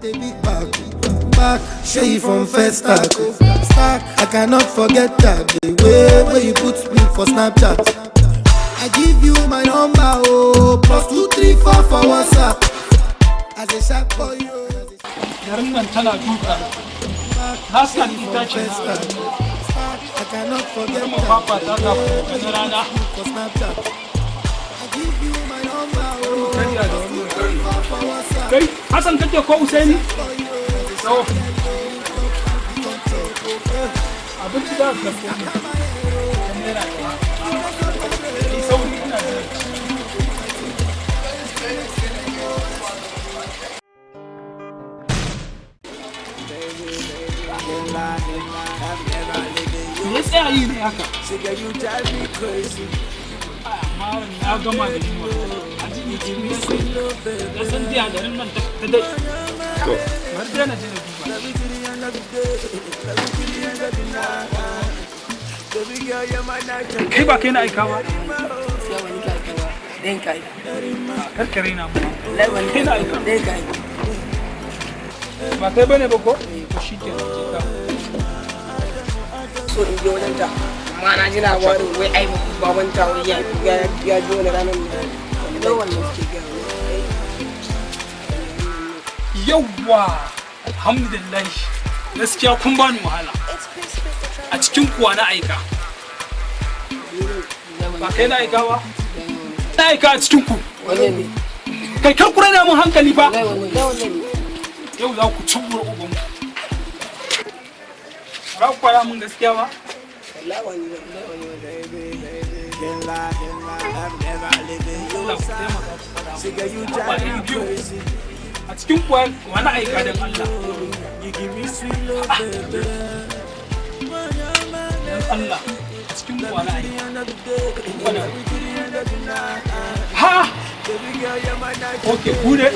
a big back, show you from first start. I cannot forget that the way where you put me for Snapchat. I give you my number, oh, +234 for WhatsApp. As a sharp boy, garin nan tana duka na san ita ce I cannot forget kuma papa ta ga wani rana for Snapchat. I give you my number, oh, +234 for WhatsApp. kai Hassan kake ko Usaini so abinci da ka ko kamera ki sauri ina da me tsaya yi ne haka amma na gama da yunwa a jini jini da san diya da nan ta dai har da na je na duba kai ba kai na aika ba karkare na mu kai na aika ba kai bane ba ko shi ke so in je wajen ta amma na ji labarin wai ai baban ta wai ya ji wani ranar da wannan suke gaya yawwa alhamdulillah gaskiya kun bani wahala a cikin kuwa na aika ba kai na aika ba na aika a cikin ku wannan ne kai kar ku raina mun hankali ba wannan yau za ku ci uban ku ba ku kwaya mun gaskiya ba a cikin kuwa wani aika don Allah Allah a cikin kuwa na aika ha ok ku ne